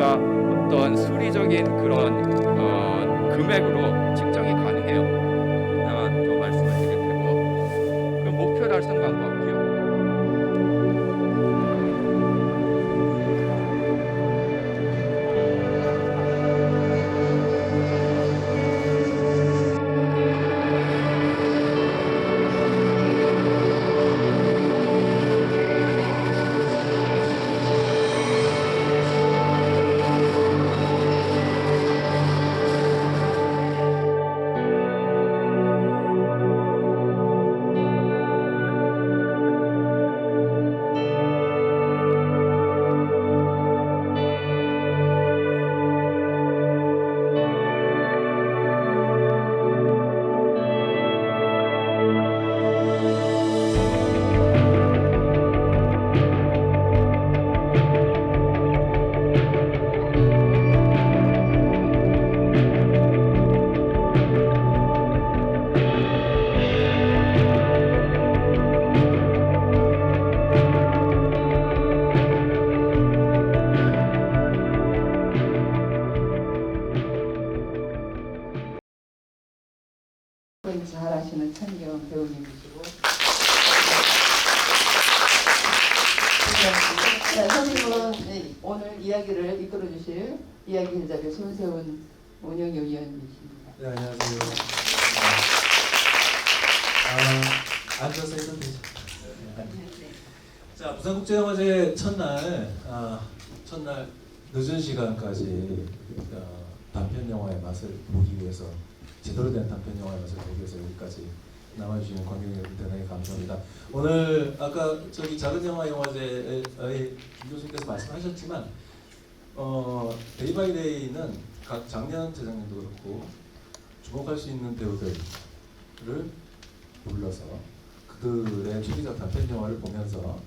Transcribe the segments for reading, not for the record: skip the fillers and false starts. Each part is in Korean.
저희가 어떤 수리적인 그런 금액으로 측정이 가능해요. 하나 더 말씀을 드릴 테고, 그럼 목표 달성 방법 기억. 잘하시는 천경 배우님이시고, 선생님은 오늘 이야기를 이끌어 주실 이야기 일자리 손세훈 원영희 위원이십니다. 네, 안녕하세요. 앉아서 해도 되죠. 자, 부산국제영화제 첫날 늦은 시간까지 단편 영화의 맛을 보기 위해서, 제대로 된 단편 영화의 맛을 보기 위해서 여기까지 남아주시는 관객 여러분 대단히 감사합니다. 오늘 아까 저기 작은 영화 영화제의 김 교수님께서 말씀하셨지만 데이 바이 데이는 각 작년 재작년도 그렇고 주목할 수 있는 배우들을 불러서 그들의 초기작 단편 영화를 보면서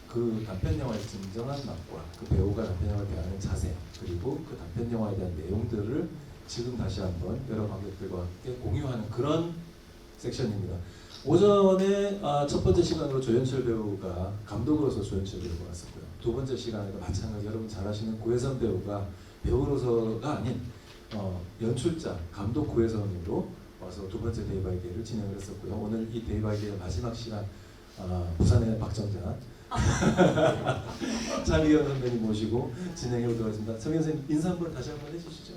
그 단편 영화의 진정한 맛과 그 배우가 단편 영화를 대하는 자세, 그리고 그 단편 영화에 대한 내용들을 지금 다시 한번 여러 관객들과 함께 공유하는 그런 섹션입니다. 오전에 첫 번째 시간으로 조연철 배우가 감독으로서 조연철 배우가 왔었고요. 두 번째 시간에도 마찬가지 여러분 잘 아시는 고혜선 배우가 배우로서가 아닌 연출자, 감독 고혜선으로 와서 두 번째 데이 바이 데이를 진행을 했었고요. 오늘 이 데이 바이 데이의 마지막 시간 부산의 박정자 차미경 선배님 모시고 진행해 보도록 하겠습니다. 차미경 선생님 인사 한번 다시 한번 해주시죠.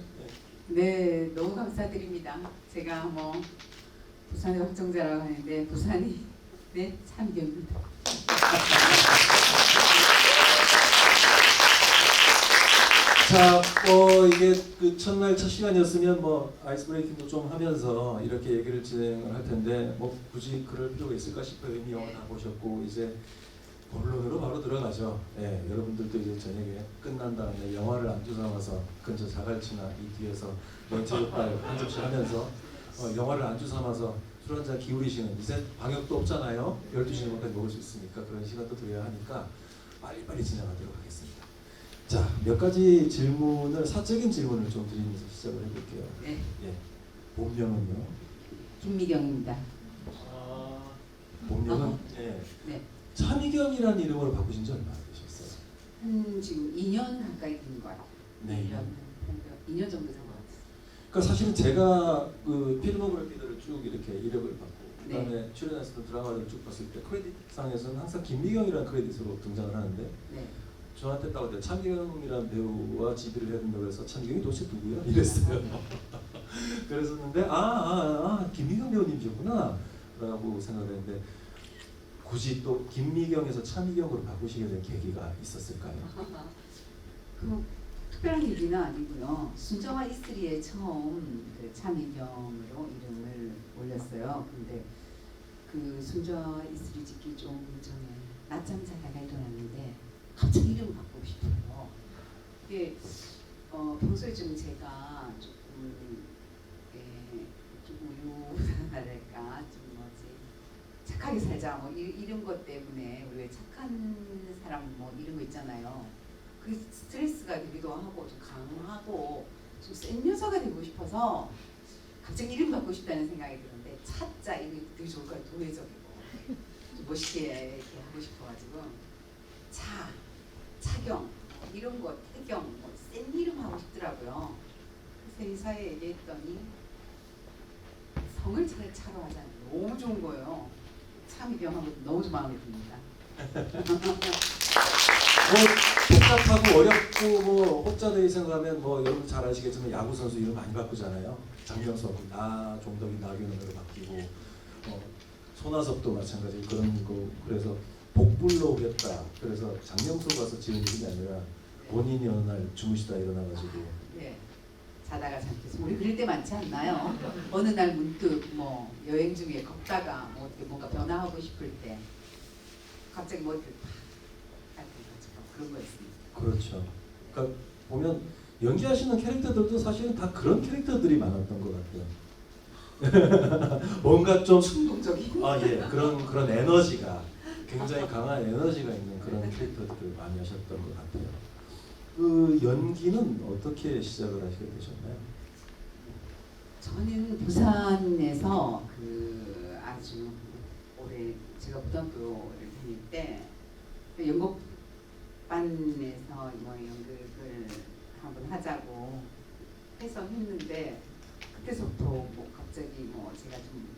네, 너무 감사드립니다. 제가 부산의 박정자라고 하는데 부산이 네 참경입니다. 자, 이게 그 첫날 첫 시간이었으면 아이스 브레이킹도 좀 하면서 이렇게 얘기를 진행을 할 텐데 굳이 그럴 필요가 있을까 싶어요. 이미 영화 다 보셨고 이제 본론으로 바로 들어가죠. 예, 여러분들도 이제 저녁에 끝난 다음에 영화를 안주 삼아서 근처 자갈치나 이 뒤에서 멘트족발 한 접시 하면서 영화를 안주 삼아서 술 한잔 기울이시는, 이제 방역도 없잖아요. 12시 넘어까지 먹을 수 있으니까 그런 시간도 드려야 하니까 빨리빨리 진행하도록 하겠습니다. 자, 몇 가지 질문을, 사적인 질문을 좀 드리면서 시작을 해볼게요. 네. 예, 본명은요? 김미경입니다. 본명은? 예. 네. 차미경이라는 이름으로 바꾸신 지 얼마나 되셨어요? 지금 2년 가까이 된 것 같아요. 네. 2년 정도 된 것 같아요. 그러니까 사실은 제가 그 필모그래피들을 쭉 이렇게 이력을 받고 그다음에 네. 출연했었던 드라마를 쭉 봤을 때 크레딧상에서는 항상 김미경이라는 크레딧으로 등장을 하는데 네. 저한테 딱 어때 차미경이라는 배우와 지비를 해야 된다고 해서 차미경이 도대체 누구야? 이랬어요. 그랬었는데 김미경 배우님이셨구나 라고 생각을 했는데 굳이 또 김미경에서 차미경으로 바꾸시게 된 계기가 있었을까요? 특별한 얘기는 아니고요. 순정화 이슬이에 처음 그 차미경으로 이름을 올렸어요. 근데 그 순정화 이슬이 짓기 좀 전에 낮잠 자다가 일어났는데 갑자기 이름을 바꾸고 싶어요. 이게 평소에 좀 제가 조금 우유랄까 좀 착하게 살자 이런 것 때문에 우리 왜 착한 사람 이런 거 있잖아요. 그 스트레스가 되기도 하고 좀 강하고 좀 센 여자가 되고 싶어서 갑자기 이름 바꾸고 싶다는 생각이 드는데 차자 이게 되게 좋을 것 같아요. 도회적이고 좀 멋있게 이렇게 하고 싶어가지고 차경 이런 거 태경 센 이름 부사에 얘기했더니 성을 차로 하자니 너무 좋은 거예요. 참 이병한 것도 너무 좀 마음에 듭니다. 뭐 복잡하고 어렵고 뭐 혹자들이 생각하면 뭐 여러분 잘 아시겠지만 야구 선수 이름 많이 바꾸잖아요. 장명석, 나종덕이 나균으로 바뀌고 손아섭도 마찬가지 그런 거. 그래서 복불로 오겠다. 그래서 장명석 와서 지은 이름이 아니라 본인이 어느 날 주무시다 일어나가지고 네. 자다가 잠깼어. 우리 그럴 때 많지 않나요? 어느 날 문득 뭐 여행 중에 걷다가 뭐 어떻게 뭔가 변화하고 싶을 때 갑자기 뭐 이렇게 팍 그런 거였습니다. 그렇죠. 그러니까 보면 연기하시는 캐릭터들도 사실은 다 그런 캐릭터들이 많았던 것 같아요. 뭔가 좀 충동적인. 그런 에너지가 굉장히 강한 에너지가 있는 그런 캐릭터들을 많이 하셨던 것 같아요. 그 연기는 어떻게 시작을 하시게 되셨나요? 저는 부산에서 그 아주 오래 제가 고등학교를 다닐 때 연극반에서 뭐 연극을 한번 하자고 해서 했는데 그때서부터 뭐 갑자기 뭐 제가 좀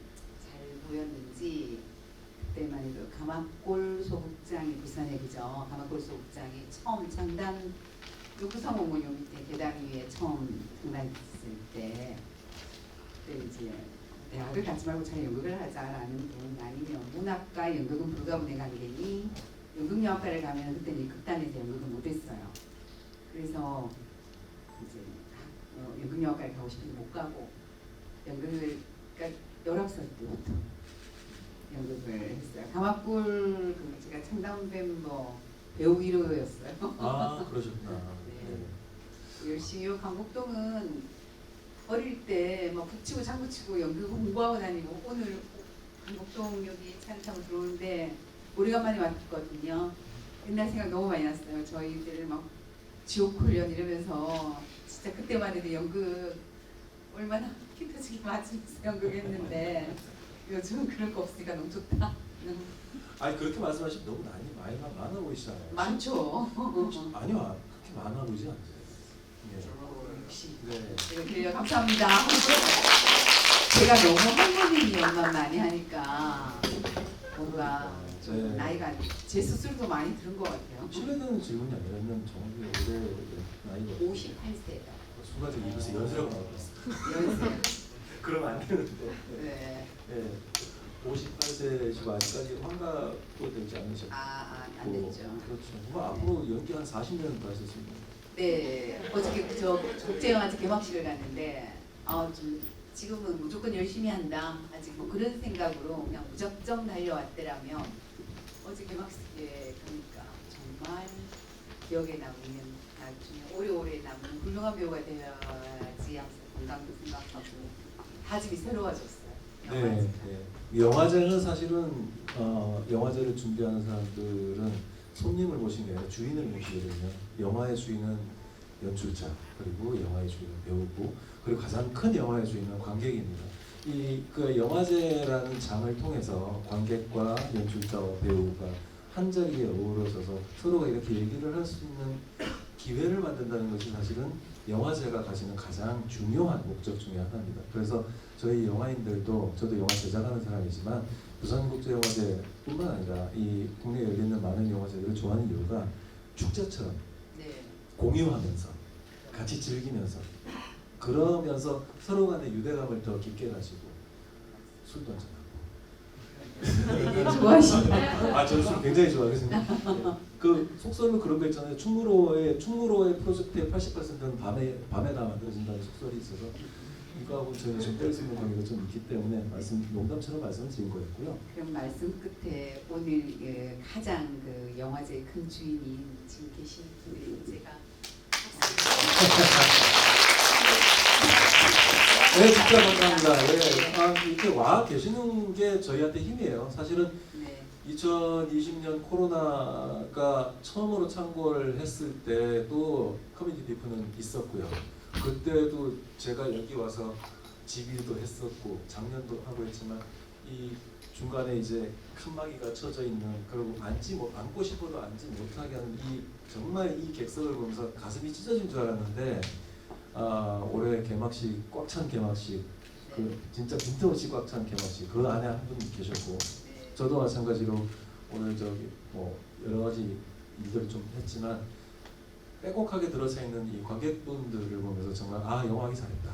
잘 보였는지 그때만 해도 가마골 소극장이 부산에 그죠? 가마골 소극장이 처음 창단 구성 어머니 밑에 계단 위에 처음 장난했을 때 그때 이제 대학을 가지 말고 잘 연극을 하자라는 분 아니면 문학과 연극은 불가분의 관계니 연극영화과를 가면 그때는 극단에서 연극을 못했어요. 그래서 이제 연극영화과를 가고 싶은데 못 가고 연극을 그러니까 19살 때부터 연극을 했어요. 가마꿀 그 제가 창단된 뭐 배우 1호였어요. 아 그러셨구나. 네. 열심히 강북동은 어릴 때 막 북치고 장구치고 연극 공부하고 다니고 오늘 강북동 여기 차를 타고 들어오는데 오래간만에 왔거든요. 옛날 생각 너무 많이 났어요. 저희들 막 지옥 훈련 이러면서 진짜 그때만 해도 연극 얼마나 피 터지게 맞으면서 연극했는데 요즘은 그런 거 없으니까 너무 좋다. 아니 그렇게 말씀하시면 너무 나이 많아 보이시잖아요. 많죠. 아니요, 그렇게 많아 보이지 않아요. 역시. 네. 그래요. 감사합니다. 제가 너무 할머니 연만 많이 하니까 뭔가 좀 네. 나이가 제 스스로도 많이 들은 것 같아요. 실례되는 질문이 아니라면 정확히 올해 나이가 58세다. 순간적으로 입에서 연세라고 나왔어요. 연세. 그러면 안 되는데. 네. 네. 58세시고 아직까지 환갑도 되지 않으셨고. 안 됐죠. 그렇죠. 뭐 앞으로 연기 한 40년은 더 하셨습니다. 네. 어저께 저 국제영화제 개막식을 갔는데 지금은 무조건 열심히 한다. 아직 뭐 그런 생각으로 그냥 무작정 달려왔더라면 어제 개막식에 가니까 정말 기억에 남는 나중에 오래오래 남는 훌륭한 배우가 되어야지 하면서 건강도 생각하고 다짐이 새로워졌어요. 네. 영화제는 사실은 영화제를 준비하는 사람들은 손님을 모신 게 아니라 주인을 모시거든요. 영화의 주인은 연출자, 그리고 영화의 주인은 배우고, 그리고 가장 큰 영화의 주인은 관객입니다. 그 영화제라는 장을 통해서 관객과 연출자와 배우가 한 자리에 어우러져서 서로가 이렇게 얘기를 할 수 있는 기회를 만든다는 것이 사실은 영화제가 가지는 가장 중요한 목적 중에 하나입니다. 그래서 저희 영화인들도, 저도 영화 제작하는 사람이지만 부산국제영화제뿐만 아니라 이 국내에 열리는 많은 영화제들을 좋아하는 이유가 축제처럼 네. 공유하면서 같이 즐기면서 그러면서 서로 간의 유대감을 더 깊게 가지고 술도 한잔하고. 되게 좋아하시나요? 저는 술 굉장히 좋아하거든요. 네. 그 속설로 그런 거 있잖아요. 충무로의 프로젝트의 80%는 밤에 다 만들어진다는 속설이 있어서 이거하고 저희 좀 뗄 수 있는 관계가 좀 있기 때문에 농담처럼 말씀을 드린 거였고요. 그럼 말씀 끝에 오늘 가장 그 영화제의 큰 주인이 지금 계신 분이 제가 네, 진짜 감사합니다. 이렇게 와 계시는 게 저희한테 힘이에요. 사실은 네. 2020년 코로나가 처음으로 창궐 했을 때도 커뮤니티 비프는 있었고요. 그때도 제가 여기 와서 집일도 했었고 작년도 하고 했지만 이 중간에 이제 칸막이가 쳐져 있는, 그리고 앉고 싶어도 앉지 못하게 하는 정말 이 객석을 보면서 가슴이 찢어진 줄 알았는데 올해 개막식 꽉 찬 개막식 그 진짜 빈틈없이 꽉 찬 개막식 그 안에 한 분 계셨고 네. 저도 마찬가지로 오늘 저기 뭐 여러 가지 일들을 좀 했지만 빼곡하게 들어서 있는 이 관객분들을 보면서 정말 영화하기 잘했다.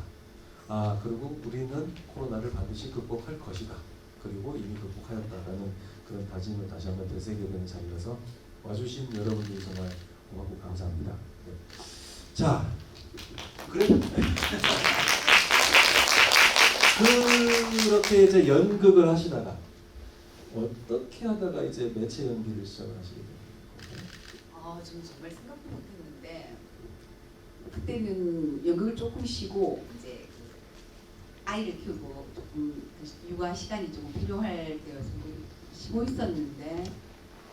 그리고 우리는 코로나를 반드시 극복할 것이다. 그리고 이미 극복하였다라는 그런 다짐을 다시 한번 되새겨보는 자리라서 와주신 여러분들이 정말 고맙고 감사합니다. 네. 자, 그렇게 이제 연극을 하시다가 어떻게 하다가 이제 매체 연기를 시작을 하시게 됐나요? 저는 정말 생각도 못했는데 그때는 연극을 조금 쉬고 이제 아이를 키우고 조금 육아 시간이 조금 필요할 때여서 쉬고 있었는데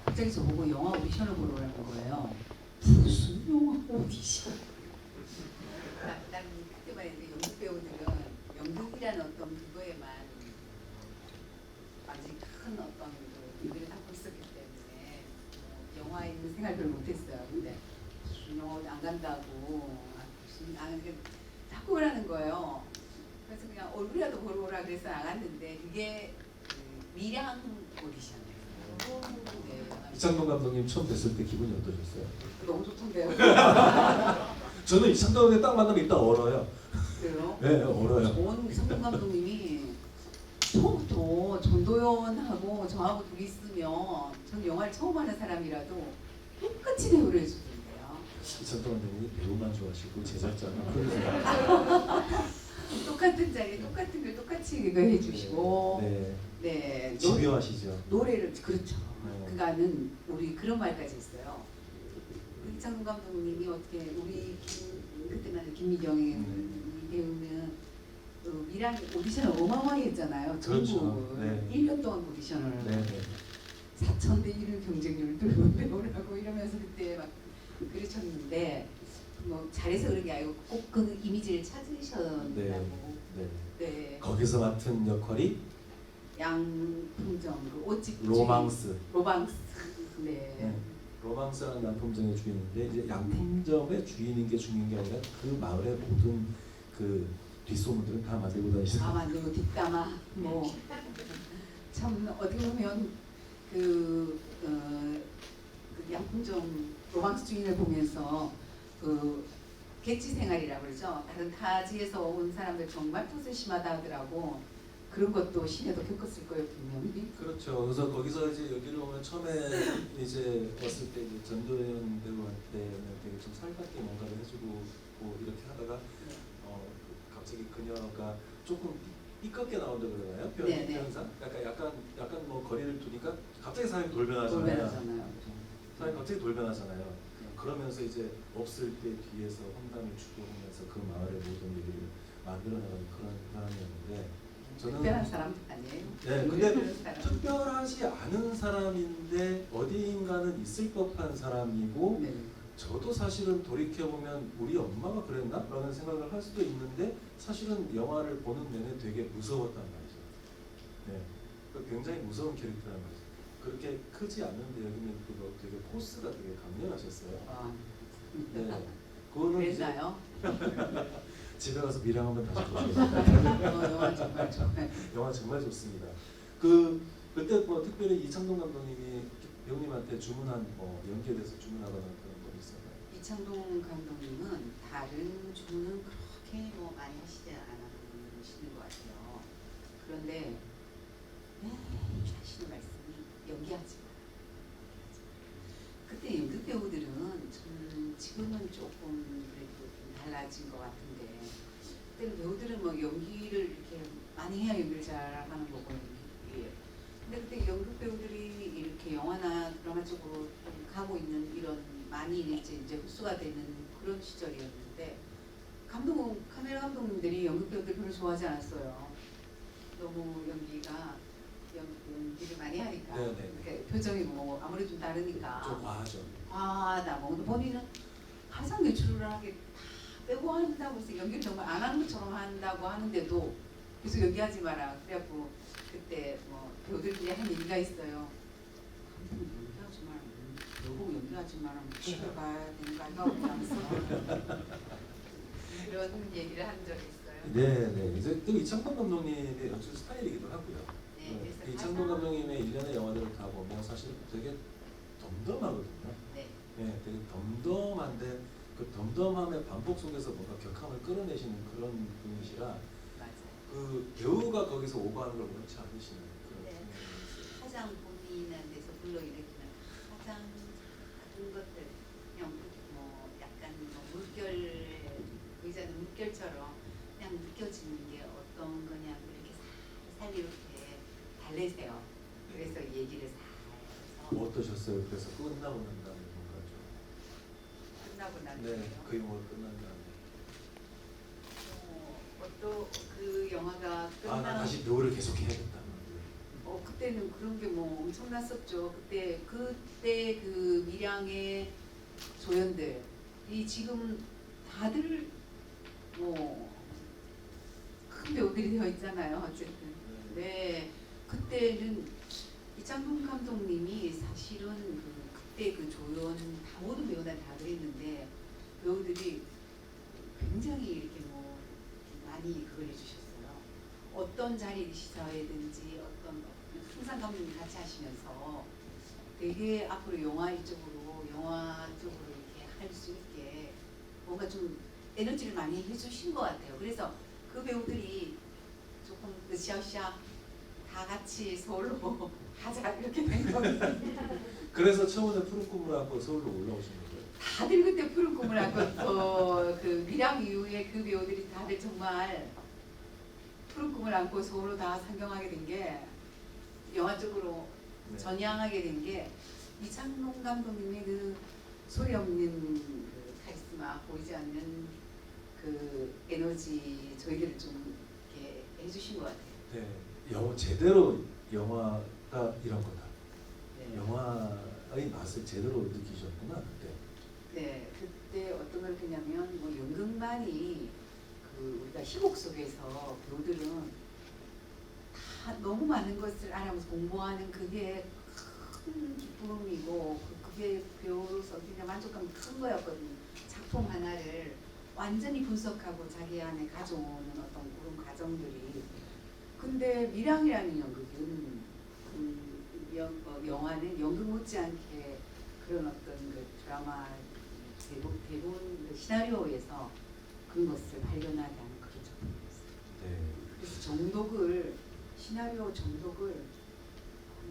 갑자기 저보고 영화 오디션을 보러 오라는 거예요. 무슨 영화 오디션? 난 그때만 해도 연극 배우들은 연극이라는 어떤 그거에만 아주 큰 어떤 일을 하고 있었기 때문에 영화에 있는 생각을 못했어요. 근데 무슨 영화 안 간다고 무슨 자꾸 그러는 거예요. 그래서 그냥 얼굴이라도 보러 오라 그래서 나갔는데 그게 미량 오디션이에요. 네. 이창동 감독님 처음 뵀을 때 기분이 어떠셨어요? 너무 좋던데요. 저는 이창동 감독님 딱 만나면 이따 얼어요. 그래요? 네, 얼어요. 좋은 이상동 감독님이 처음부터 전도연하고 저하고 둘이 있으면 저는 영화를 처음 하는 사람이라도 똑같이 대우를 해주던데요. 이창동 감독님이 배우만 좋아하시고 제작자는 그러세요. 똑같은 자리에 똑같은 걸 똑같이 이거 해주시고 네. 네. 집요하시죠. 노래를 그렇죠. 네. 그가는 우리 그런 말까지 했어요. 이창동 감독님이 어떻게 우리 그때만 김미경의 배우는 미랑 오디션을 어마어마하게 했잖아요. 그렇죠. 전부 네. 1년 동안 오디션을 네, 네. 4,000대 1 경쟁률을 뚫고 배우라고 이러면서 그때 막 그러셨는데 뭐 잘해서 그런 게 아니고 꼭 그 이미지를 찾으셨다고. 네. 네. 거기서 맡은 역할이 양풍정 그 옷집 로망스. 로망스. 네. 네. 로망스라는 양품점의 주인인데 이제 양품점의 주인인 게 중요한 게 아니라 그 마을의 모든 그 뒷소문들은 다 만들고 다니시는. 만들고 뒷담화 뭐 참 어떻게 보면 그 양품점 로망스 주인을 보면서 그 객지 생활이라고 그러죠. 다른 타지에서 온 사람들 정말 토세 심하다 하더라고. 그런 것도 시내도 겪었을 거예요 분명히. 그렇죠. 그래서 거기서 이제 여기로 오면 처음에 이제 왔을 때 이제 전도연 배우한테는 되게 좀 살갑게 뭔가를 해주고 뭐 이렇게 하다가 갑자기 그녀가 조금 삐껍게 나온다 그러나요? 표현상 약간 뭐 거리를 두니까 갑자기 사람이 돌변하잖아요. 사람이 갑자기 돌변하잖아요. 그러면서 이제 없을 때 뒤에서 혼담을 주도하면서 그 마을의 모든 일을 만들어나가는 그런 사람이었는데. 저는 특별한 사람 아니에요? 네, 근데 특별하지 않은 사람인데 어디인가는 있을 법한 사람이고 네. 저도 사실은 돌이켜보면 우리 엄마가 그랬나? 라는 생각을 할 수도 있는데 사실은 영화를 보는 내내 되게 무서웠단 말이죠. 네, 굉장히 무서운 캐릭터란 말이죠. 그렇게 크지 않은데 여기는 그거 되게 포스가 되게 강렬하셨어요. 네, 그거는 그랬나요? 집에 가서 미랑 한번 다시 보시겠습니다. 영화 정말 좋습니다. 그때 뭐 특별히 이창동 감독님이 배우님한테 주문한 뭐 연기에 대해서 주문하거나 그런 거 있었나요? 이창동 감독님은 다른 주문은 그렇게 뭐 많이 하시지 않으시는 것 같아요. 그런데 하시는 말씀이 연기하지 마. 그때 연극 배우들은 지금은 조금 그래도 좀 달라진 것 같은데 그때는 배우들은 뭐 연기를 이렇게 많이 해야 연기를 잘하는 거고 근데 그때 연극 배우들이 이렇게 영화나 드라마 쪽으로 좀 가고 있는 이런 많이 이제 흡수가 되는 그런 시절이었는데 카메라 감독님들이 연극 배우들 별로 좋아하지 않았어요. 너무 연기를 많이 하니까 이렇게 표정이 뭐 아무래도 좀 다르니까 좀 과하죠. 과하다 뭐 본인은 가상 외출을 하게 다 빼고 한다고 해서 연기를 정말 안 하는 것처럼 한다고 하는데도 계속 연기하지 마라. 그래갖고 그때 뭐 배우들끼리 한 얘기가 있어요. 연기하지 마라. 배우고 연기하지 마라. 집에 가야 되는 거 아닌가 하면서 그런 얘기를 한 적이 있어요. 네. 이제 또 이창동 감독님의 연출 스타일이기도 하고요. 네, 그래서 이창동 감독님의 일련의 영화들을 다 보면 사실 되게 덤덤하거든요. 네, 네, 되게 덤덤한데 그 덤덤함의 반복 속에서 뭔가 격함을 끌어내시는 그런 분이시라 맞아요. 그 배우가 거기서 오버하는 걸 원치 않으시는 그런 네. 생각이 있어요. 가장 본인한테서 불러일으키는 가장 작은 것들, 그냥 뭐 약간 뭐 물결, 의자는 물결처럼 그냥 느껴지는 게 어떤 거냐 이렇게 살살 이렇게 달래세요. 그래서 얘기를 살살 뭐 어떠셨어요? 그래서 끝나고 난 다음에 뭔가 좀 끝나고 나서 그 영화가 끝난 다음에 또 그 영화가 나 끝나 다시 배우를 계속 해야겠다. 그때는 그런 게 뭐 엄청났었죠. 그때 그 밀양의 조연들이 지금 다들 뭐 큰 배우들이 되어 있잖아요. 어쨌든 네 그때는 이창동 감독님이 사실은 그때 그 조연 다 모든 배우들 다 그랬는데 배우들이 굉장히 이렇게 뭐 많이 그걸 해주셨어요. 어떤 자리에 서야든지 항상 감독님 같이 하시면서 되게 앞으로 영화 쪽으로 이렇게 할 수 있게 뭔가 좀 에너지를 많이 해주신 것 같아요. 그래서 그 배우들이 조금 으쌰으쌰 다 같이 서울로 하자 이렇게 된 겁니다. 그래서 처음에 푸른 꿈을 안고 서울로 올라오신 거예요. 다들 그때 푸른 꿈을 안고 그 밀양 이후에 그 배우들이 다들 정말 푸른 꿈을 안고 서울로 다 상경하게 된 게 영화 쪽으로 네. 전향하게 된 게 이창동 감독님의 그 소리 없는 그 카리스마 보이지 않는 그 에너지 저희들을 좀 이렇게 해주신 것 같아요. 네, 제대로 영화가 이런 거다. 네. 영화의 맛을 제대로 느끼셨구나 그때. 네, 그때 어떤 걸 했냐면 뭐 연극만이 그 우리가 희곡 속에서 배우들은 다 너무 많은 것을 알아면서 공부하는 그게 큰 기쁨이고 그게 배우로서 그냥 만족감이 큰 거였거든요. 작품 하나를 완전히 분석하고 자기 안에 가져오는 어떤 그런 과정들이. 근데 밀양이라는 연극은 영화는 연극 못지않게 그런 어떤 그 드라마 대본 그 시나리오에서 그런 것을 발견하게 하는 그런 작품이었어요. 네. 그래서 시나리오 정독을 한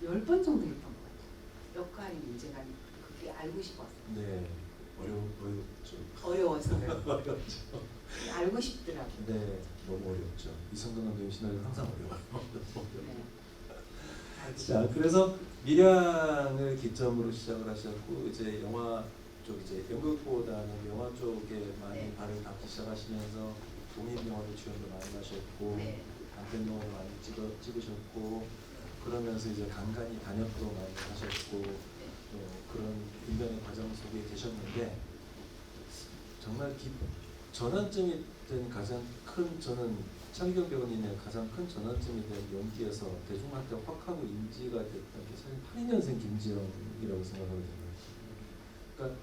10번 정도 했던 것 같아요. 역할이 문제가 그게 알고 싶었어요. 네. 어렵죠. 어려워서요. 어렵죠. 알고 싶더라고요. 네, 너무 어렵죠. 이성근 감독님 시나리오 항상 어려워요. 네. 자, 그래서 밀양을 기점으로 시작을 하셨고 이제 영화 쪽 이제 연극보다는 영화 쪽에 많이 네. 발을 닿기 시작하시면서 독립 영화도 출연도 많이 하셨고 네. 단편 영화도 많이 찍으셨고 그러면서 이제 간간히 단역도 많이 하셨고 또 그런 일련의 과정 속에 계셨는데 정말 전환점이 된 가장 큰 저는 차미경 배우님의 가장 큰 전환점이 된 연기에서 대중한테 확 하고 인지가 됐던 게 사실 82년생 김지영이라고 생각하거든요. 그러니까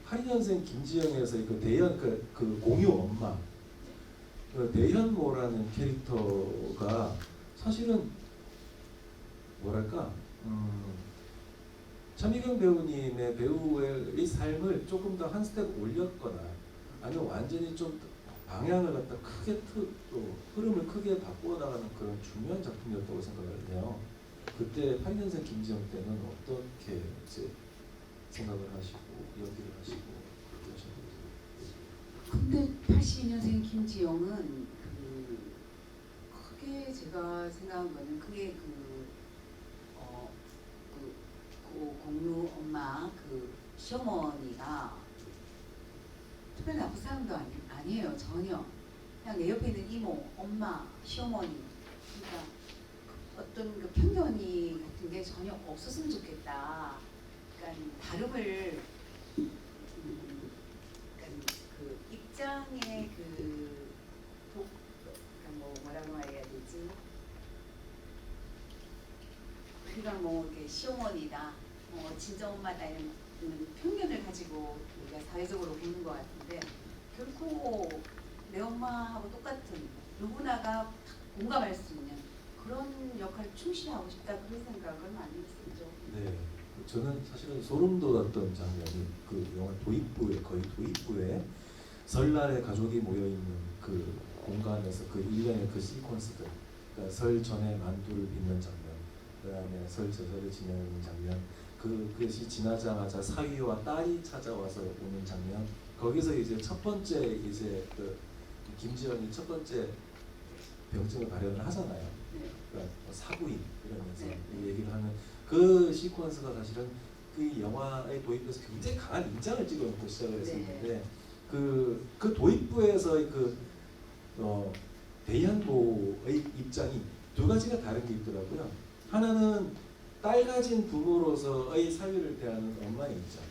82년생 김지영에서 그 대현 그 공유 엄마 그 대현모라는 캐릭터가 사실은 뭐랄까 차미경 배우님의 배우의 삶을 조금 더 한 스텝 올렸거나 아니면 완전히 좀 방향을 갖다 크게 또 흐름을 크게 바꾸어 나가는 그런 중요한 작품이었다고 생각을 해요. 그때 8년생 김지영 때는 어떻게 이제 생각을 하시고 연기를 하시고 그러셨는지. 근데 82년생 김지영은 크게 제가 생각한 거는 크게 그 공유 엄마 그 시어머니가 특별히 나쁜 사람도 아니에요. 전혀. 그냥 내 옆에 있는 이모, 엄마, 시어머니. 그러니까 어떤 그 편견이 같은 게 전혀 없었으면 좋겠다. 그러니까 다름을 그러니까 그 입장의 그러니까 뭐라고 해야 되지? 우리가 뭐 이렇게 시어머니다, 친정 엄마다 이런 편견을 가지고 우리가 사회적으로 보는 것 같은데 결코 내 엄마하고 똑같은 누구나가 공감할 수 있는 그런 역할을 충실하고 싶다 그런 생각을 많이 했었죠. 네. 저는 사실은 소름 돋았던 장면이 그 영화 도입부에 거의 도입부에 설날에 가족이 모여 있는 그 공간에서 그 일련의 그 시퀀스들, 그러니까 설 전에 만두를 빚는 장면, 그다음에 설 제사를 지내는 장면, 그것이 지나자마자 사위와 딸이 찾아와서 오는 장면, 거기서 이제 첫 번째 이제 그 김지연이 첫 번째 병증을 발현을 하잖아요. 네. 그러니까 사구인 이러면서 네. 이 얘기를 하는 그 시퀀스가 사실은 그 영화에 도입돼서 굉장히 강한 인장을 찍어놓고 시작을 했었는데 그 도입부에서의 대현보의 입장이 두 가지가 다른 게 있더라고요. 하나는 딸 가진 부모로서의 사위를 대하는 엄마의 입장,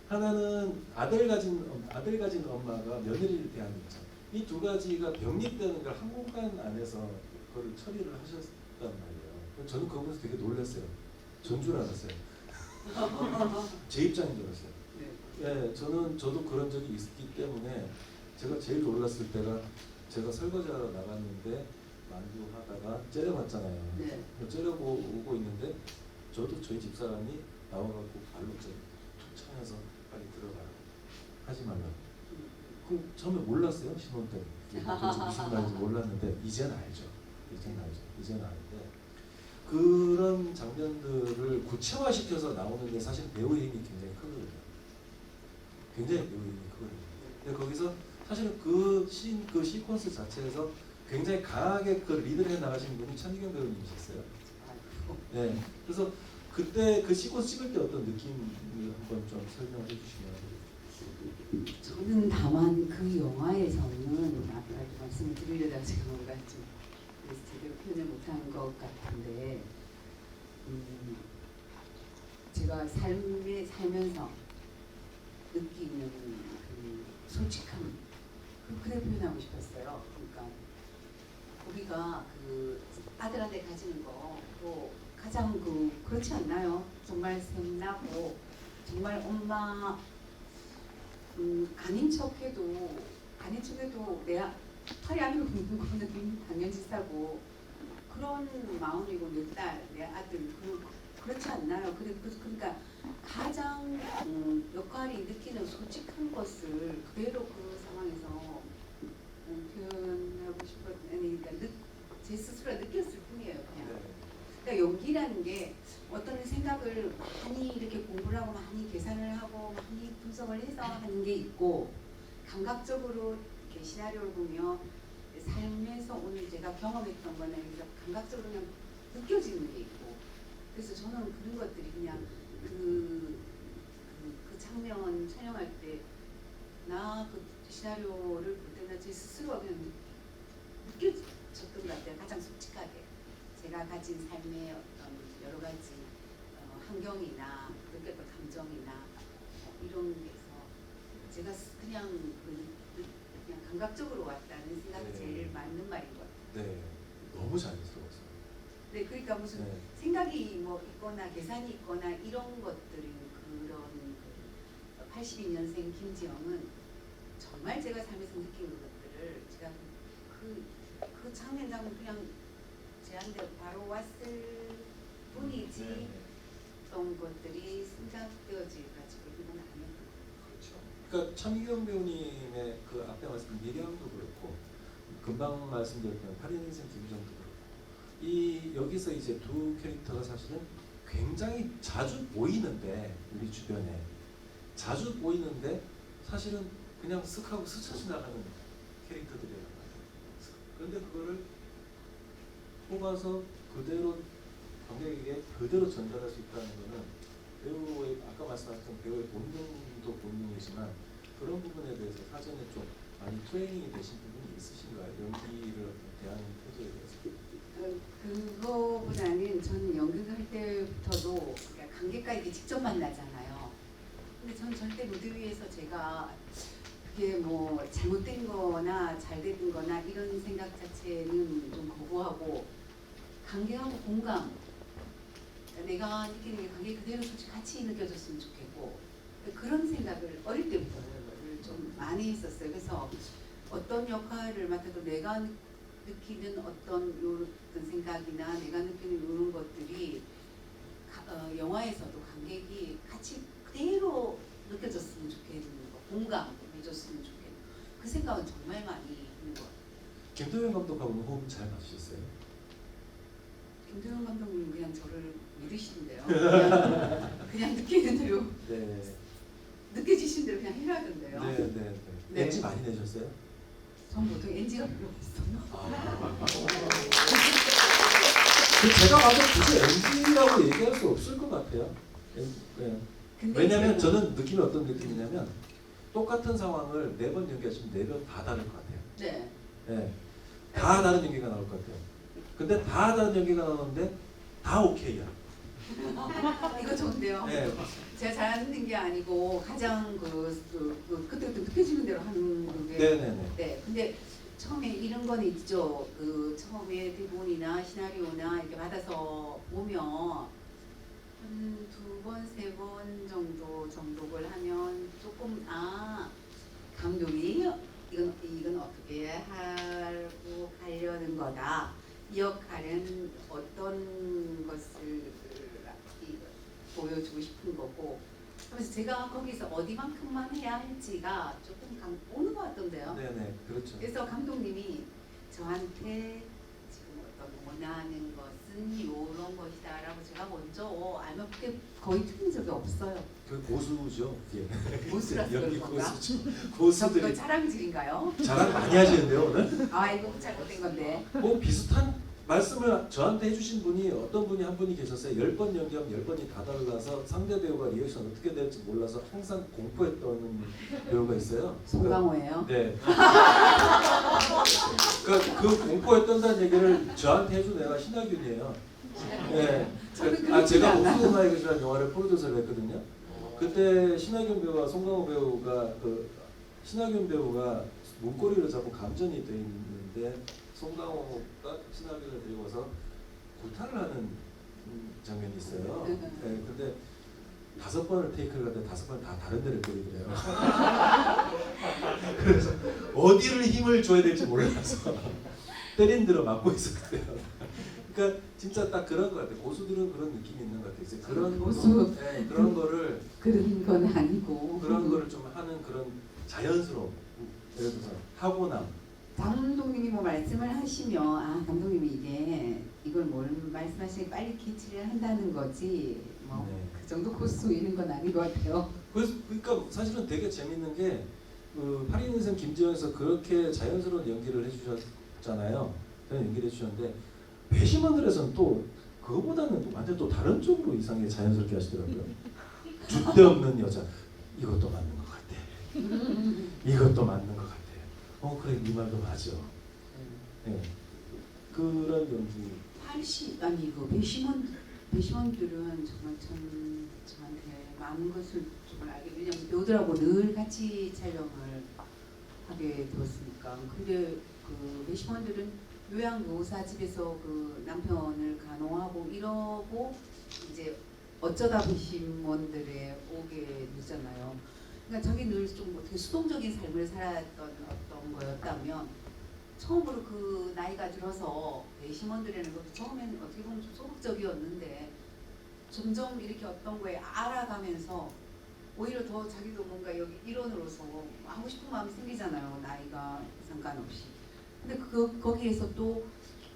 하나는 아들 가진 엄마가 며느리를 대하는 입장. 이 두 가지가 병립되는 걸 한 공간 안에서 그걸 처리를 하셨단 말이에요. 저는 그거 보면서 되게 놀랐어요. 전 줄 알았어요. 제 입장인 줄 알았어요. 네. 예, 저도 그런 적이 있기 때문에 제가 제일 놀랐을 때가 제가 설거지하러 나갔는데 만두 하다가 째려봤잖아요. 네. 째려보고 있는데 저도 저희 집사람이 나와갖고 발로 툭 차면서 빨리 들어가라 하지 말라고. 그 처음에 몰랐어요. 신혼 때 도대체 무슨 말인지 몰랐는데 이제는 알죠. 이제는 아는데 그런 장면들을 구체화시켜서 나오는데 사실 배우의 힘이 굉장히 크거든요. 굉장히 배우의 힘이 크거든요. 근데 거기서 사실은 그 시퀀스 자체에서 굉장히 강하게 그 리드를 해 나가시는 분이 천기경 배우님이셨어요. 네. 그래서 그때 그 시퀀스 찍을 때 어떤 느낌을 한번 좀 설명해 주시면. 저는 다만 그 영화에서는 아까 말씀을 드리려다가 제가 뭔가 좀 제대로 표현을 못한 것 같은데 제가 살면서 느끼는 그 솔직함 그래 표현하고 싶었어요. 그러니까 우리가 그 아들한테 가지는 거 가장 그렇지 않나요? 정말 샘나고 정말 엄마 아닌 척해도 내 팔이 안으로 붙는 거는 당연히 싸고 그런 마음이고 내 딸, 내 아들 그렇지 않나요? 그러니까 가장 역할이 느끼는 솔직한 것을 그대로 그 상황에서 표현하고 싶었니 그러니까 제 스스로 느꼈을 뿐이에요, 그냥. 그러니까 연기라는 게 어떤 생각을 많이 이렇게 공부를 하고 많이 계산을 하고 많이 분석을 해서 하는 게 있고 감각적으로 이렇게 시나리오를 보며 삶에서 오늘 제가 경험했던 거는 감각적으로 그냥 느껴지는 게 있고 그래서 저는 그런 것들이 그냥 그 장면 촬영할 때 나 그 시나리오를 볼 때나 제 스스로가 그냥 느껴졌던 것 같아요. 가장 솔직하게 제가 가진 삶의 어떤 여러 가지 환경이나 느꼈던 감정이나 이런 데서 제가 그냥 그냥 감각적으로 왔다는 생각이 네. 제일 맞는 말인 것 같아요. 네, 너무 자연스러웠어요. 네, 그러니까 무슨 네. 생각이 뭐 있거나 계산이 있거나 이런 것들이 그런 82년생 김지영은 정말 제가 삶에서 느끼는 것들을 제가 그 장면 그냥 제한테 바로 왔을 뿐이지 네. 어떤 것들이 생각되어질 가지고 이건 아니었던 그렇죠. 그러니까 천기경 배우님의 그 앞에 말씀 미령도 그렇고 금방 말씀드렸던 82년생 김유정도 그렇고 이 여기서 이제 두 캐릭터가 사실은 굉장히 자주 보이는데 우리 주변에 자주 보이는데 사실은 그냥 쓱 하고 스쳐 지나가는 캐릭터들이란 말이에요. 그런데 그거를 뽑아서 그대로 관객에게 그대로 전달할 수 있다는 것은 배우의 아까 말씀하셨던 배우의 본능도 본능이지만 그런 부분에 대해서 사전에 좀 많이 트레이닝이 되신 부분이 있으신가요? 연기를 대하는 태도에 대해서? 그거보다는 저는 연극할 때부터도 관객과 이렇게 직접 만나잖아요. 근데 저는 절대 무대 위에서 제가 그게 뭐 잘못된 거나 잘 된 거나 이런 생각 자체는 좀 거부하고 관객하고 공감 내가 느끼는 게 관객이 그대로 솔직히 같이 느껴졌으면 좋겠고 그런 생각을 어릴 때부터 좀 많이 했었어요. 그래서 어떤 역할을 맡아도 내가 느끼는 어떤 생각이나 내가 느끼는 이런 것들이 영화에서도 관객이 같이 그대로 느껴졌으면 좋겠는 거, 공감해줬으면 좋겠는 그 생각은 정말 많이 있는 것 같아요. 김도영 감독하고는 호흡 잘 맞으셨어요? 김도영 감독님 그냥 저를 믿으시는데요. 그냥 느끼는 대로 네. 느껴지신 대로 그냥 해라던데요. 네. 네. NG 많이 내셨어요? 전 보통 NG가 필요 없어요. 제가 봐도 굳이 NG라고 얘기할 수 없을 것 같아요. 네. 왜냐하면 저는 느낌이 어떤 느낌이냐면 똑같은 상황을 4번 연기하시면 4번 다 다를 것 같아요. 네. 네. 다 다른 연기가 나올 것 같아요. 근데 다 다른 연기가 나오는데 다 오케이야. 이거 좋은데요. 네. 제가 잘하는 게 아니고 가장 그때 느껴지는 대로 하는 게. 네네네. 네. 근데 처음에 이런 건 있죠. 그 처음에 대본이나 시나리오나 이렇게 받아서 보면 한 2번, 3번 정도 정독을 하면 조금 감독이 이건 어떻게 하고 가려는 거다. 이 역할은 어떤 것을 보여주고 싶은 거고. 그래서 제가 거기서 어디만큼만 해야 할지가 조금 오는 것 같던데요. 네네. 그렇죠. 그래서 감독님이 저한테 지금 어떤 원하는 것은 이런 것이다라고 제가 먼저 알면 그게 거의 틀린 적이 없어요. 그 고수죠. 예. 고수라서 연기 그런 건가? 고수죠. 그거 고수들이 자랑질인가요? 자랑 많이 하시는데요 오늘? 이거 잘못된 건데. 뭐 비슷한 말씀을 저한테 해주신 분이 어떤 분이 한 분이 계셨어요. 10번 연기하면 10번이 다 달라서 상대 배우가 리액션 어떻게 될지 몰라서 항상 공포했던 배우가 있어요. 송강호예요. 네. 그 공포했던다는 얘기를 저한테 해준 애가 신하균이에요. 네. 제가 옥수수 나이것이라는 영화를 프로듀서를 했거든요. 그때 신하균 배우와 송강호 배우가 신하균 배우가 문고리를 잡고 감전이 돼 있는데 송강호가 신하균을 데리고 와서 구타를 하는 장면이 있어요. 네, 근데 5번을 테이크를 하는데 5번 다 다른 데를 때리더래요. 그래서 어디를 힘을 줘야 될지 몰라서 때린 대로 맞고 있었대요. 그러니까 진짜 딱 그런 것 같아요. 고수들은 그런 느낌이 있는 것 같아요. 그런 고수 그런 거를 그런 건 아니고 그런 거를 좀 하는 그런 자연스러움, 예를 들어서 타고남. 감독님이 뭐 말씀을 하시면 감독님이 이걸 뭘 말씀하시니 빨리 캐치를 한다는 거지 뭐 그 정도 고수 이런 건 아닌 것 같아요. 그러니까 사실은 되게 재밌는 게 82년생 김지영에서 그렇게 자연스러운 연기를 해주셨잖아요. 그런 연기를 해주셨는데 배심원들에서는 또 그거보다는 완전 또 다른 쪽으로 이상하게 자연스럽게 하시더라고요. 줏대 없는 여자 이것도 맞는 것 같아. 이것도 맞는 것 같아. 그래 네 말도 맞아. 네. 그런 연기. 배심원들은 정말 저한테 많은 것을 정말 알게 왜냐면 배우들하고 늘 같이 촬영을 하게 되었으니까. 근데 그 배심원들은 요양묘사 집에서 그 남편을 간호하고 이러고 이제 어쩌다 배심원들에 오게 되잖아요. 그러니까 자기 늘 좀 어떻게 수동적인 삶을 살았던 어떤 거였다면 처음으로 그 나이가 들어서 배심원들이라는 것도 처음에는 어떻게 보면 좀 소극적이었는데 점점 이렇게 어떤 거에 알아가면서 오히려 더 자기도 뭔가 여기 일원으로서 하고 싶은 마음이 생기잖아요. 나이가 상관없이. 근데 거기에서 또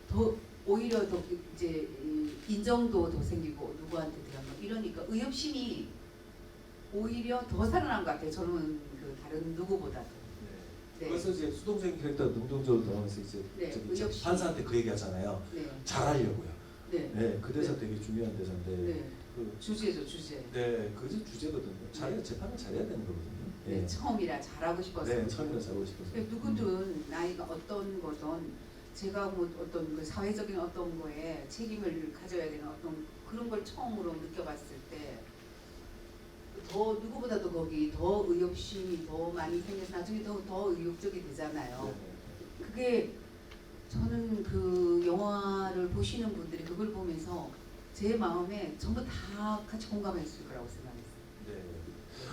더 오히려 더 이제 인정도 더 생기고 누구한테 대한 거 이러니까 의협심이 오히려 더 살아난 것 같아요. 저는 그 다른 누구보다도. 네. 그래서 이제 수동적인 캐릭터 능동적으로 나오면서 이제 의협심. 판사한테 그 얘기하잖아요. 네. 잘하려고요. 네. 네, 그 대사 되게 중요한 대사인데. 네. 주제죠, 주제. 네, 그게 주제거든요. 재판을 잘해야 되는 거거든요. 네. 처음이라 잘하고 싶어서. 네, 처음이라 잘하고 싶어서. 누구든 나이가 어떤 거든 제가 뭐 어떤 그 사회적인 어떤 거에 책임을 가져야 되는 어떤 그런 걸 처음으로 느껴봤을 때 더 누구보다도 거기 더 의욕심이 더 많이 생겨서 나중에 더 의욕적이 되잖아요. 네. 그게 저는 그 영화를 보시는 분들이 그걸 보면서 제 마음에 전부 다 같이 공감했을 거라고 생각했어요. 네.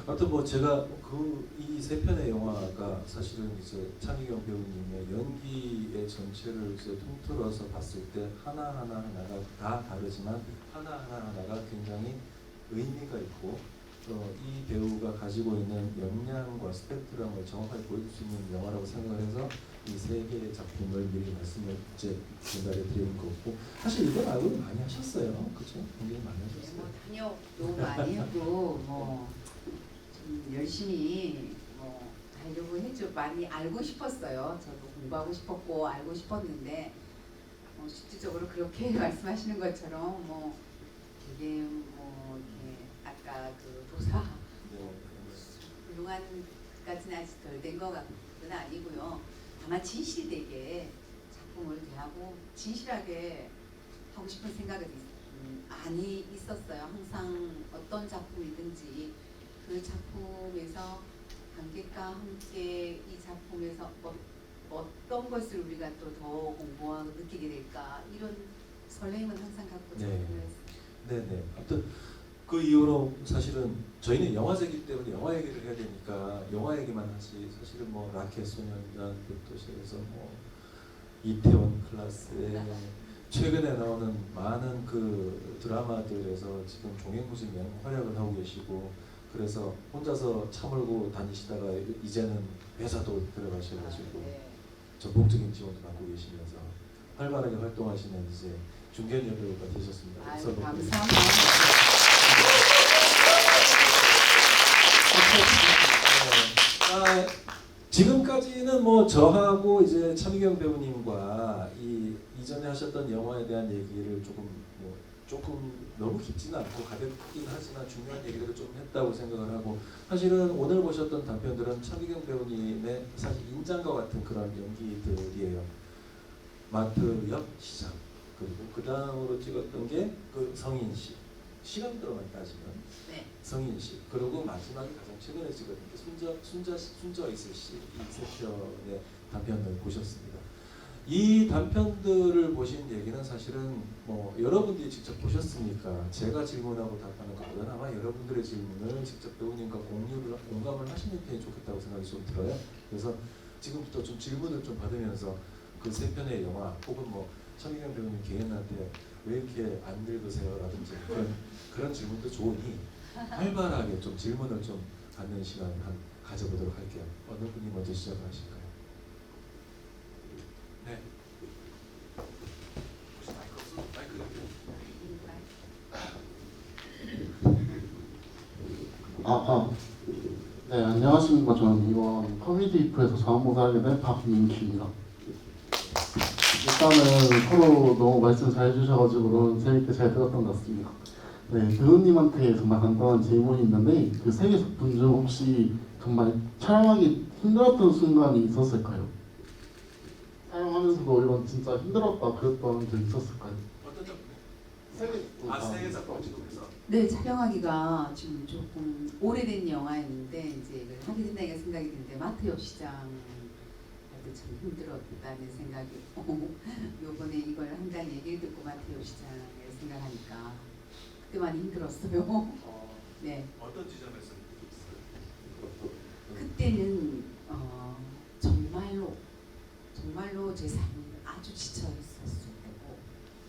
아무튼 뭐 제가 그 이 세 편의 영화가 사실은 이제 차미경 배우님의 연기의 전체를 이제 통틀어서 봤을 때 하나가 다 다르지만 하나가 굉장히 의미가 있고 이 배우가 가지고 있는 역량과 스펙트럼을 정확하게 보여줄 수 있는 영화라고 생각을 해서 이 세 개의 작품을 미리 말씀을 이제 전달해 드리는 거고 사실 이건 알고는 많이 하셨어요, 그렇죠? 굉장히 많이 하셨어요. 뭐 단역도 많이 하고 뭐 좀 열심히 뭐 하려고 했죠. 많이 알고 싶었어요. 저도 공부하고 싶었고 알고 싶었는데 실질적으로 그렇게 말씀하시는 것처럼 뭐 되게 뭐 이렇게 아까 그 도사 네. 훌륭한까지는 아직 덜 된 것 같은 아니고요. 다만 진실되게 작품을 대하고 진실하게 하고 싶은 생각이 많이 있었어요. 항상 어떤 작품이든지 그 작품에서 관객과 함께 이 작품에서 어떤 것을 우리가 또 더 공부하고 느끼게 될까 이런 설레임은 항상 갖고 네. 작품을 했어요. 네네. 아무튼 그 이후로 사실은 저희는 영화제이기 때문에 영화 얘기를 해야 되니까 영화 얘기만 하지 사실은 뭐 라켓 소년단부터 시작해서 뭐 이태원 클라스에 최근에 나오는 많은 그 드라마들에서 지금 종횡무진행 활약을 하고 계시고 그래서 혼자서 차물고 다니시다가 이제는 회사도 들어가셔가지고 네. 전폭적인 지원도 받고 계시면서 활발하게 활동하시는 이제 중견 여배우가 되셨습니다. 아유, 그래서 감사합니다. 지금까지는 뭐 저하고 이제 차미경 배우님과 이 이전에 하셨던 영화에 대한 얘기를 조금 너무 깊지는 않고 가볍긴 하지만 중요한 얘기들을 좀 했다고 생각을 하고 사실은 오늘 보셨던 단편들은 차미경 배우님의 사실 인장과 같은 그런 연기들이에요. 마트 옆 시장 그리고 그 다음으로 찍었던 게 그 성인씨 시간대로만 따지면 네. 성인씨 그리고 마지막에 가장 최근에 찍었던 게 순저 있을 씨 이 세 편의 단편을 보셨습니다. 이 단편들을 보신 얘기는 사실은 뭐 여러분들이 직접 보셨으니까 제가 질문하고 답하는 것보다는 아마 여러분들의 질문을 직접 배우님과 공감을 하시는 편이 좋겠다고 생각이 좀 들어요. 그래서 지금부터 좀 질문을 좀 받으면서 그 세 편의 영화 혹은 뭐 차미경 배우님 개인한테 왜 이렇게 안 늙으세요?라든지 그런 질문도 좋으니 활발하게 좀 질문을 좀 받는 시간 가져보도록 할게요. 어느 분이 먼저 시작하실까요? 네. 네, 안녕하십니까. 저는 이번 커뮤니티 프에서 자원봉사하게 된 박민키입니다. 일단은 서로 너무 말씀 잘 해주셔가지고 너무 재밌게 잘 들었던 것 같습니다. 네, 배우님한테 정말 간단한 질문이 있는데 그 세 개 작품 중 혹시 정말 촬영하기 힘들었던 순간이 있었을까요? 촬영하면서도 이건 진짜 힘들었다 그랬던 적 있었을까요? 어떤 작품? 세개 세 작품 찍으면서. 네, 촬영하기가 지금 조금 오래된 영화였는데 이제 이걸 하게 된다니까 생각이 드는데 마트 옆 시장 할 때 참 힘들었다는 생각이 요번에 이걸 한다는 얘기를 듣고 마트 옆 시장을 생각하니까 그때 많이 힘들었어요. 네. 어떤 지점에서 힘들었어요? 그때는 정말로 제 삶이 아주 지쳐 있었을 때고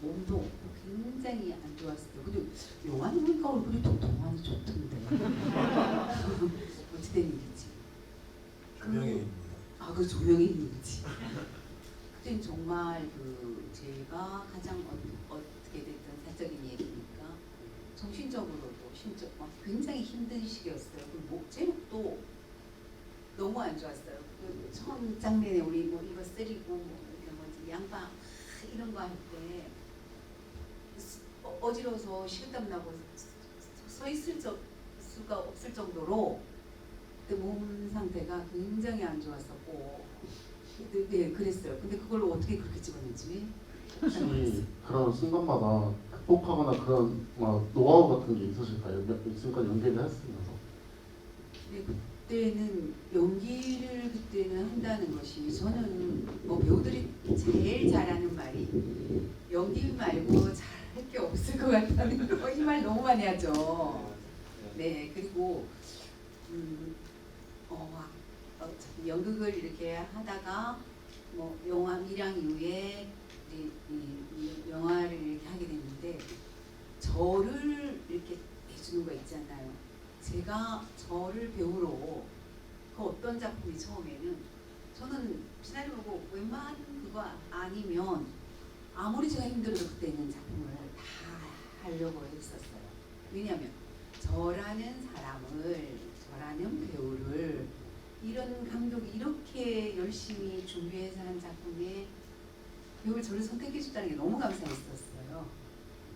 몸도 굉장히 안 좋았을 때 근데 영화를 보니까 얼굴이 통통하니 좋던데 어찌된 일이지? 조명혜입니다. 그 조명의 일이지. 그땐 정말 그 제가 가장 어떻게 됐든 사적인 얘기니까 정신적으로도 심적 굉장히 힘든 시기였어요. 그 제목도 너무 안 좋았어요. 그 처음 장면에 우리 뭐 이거 쓰리고 뭐 뭐지 양파 이런 거 할 때 어지러워서 식은땀 나고 서 있을 수가 없을 정도로 그때 몸 상태가 굉장히 안 좋았었고 네 그랬어요. 근데 그걸 어떻게 그렇게 찍었는지 혹시 그런 순간마다 극복하거나 그런 막 노하우 같은 게 있으실까요? 지금까지 연기를 했으면서. 네, 그때는 연기를 그때는 한다는 것이 저는 뭐 배우들이 제일 잘하는 말이 연기 말고 잘할 게 없을 것 같다는 거 이 말 너무 많이 하죠. 네 그리고 연극을 이렇게 하다가 뭐 영화 밀양 이후에 이제 이 영화를 이렇게 하게 됐는데 저를 이렇게 해주는 거 있잖아요. 제가 저를 배우로 그 어떤 작품이 처음에는 저는 시나리오 보고 웬만한 그거 아니면 아무리 제가 힘들어도 그때는 작품을 다 하려고 했었어요. 왜냐하면 저라는 사람을 저라는 배우를 이런 감독이 이렇게 열심히 준비해서 한 작품에 배우를 저를 선택해 줬다는 게 너무 감사했었어요.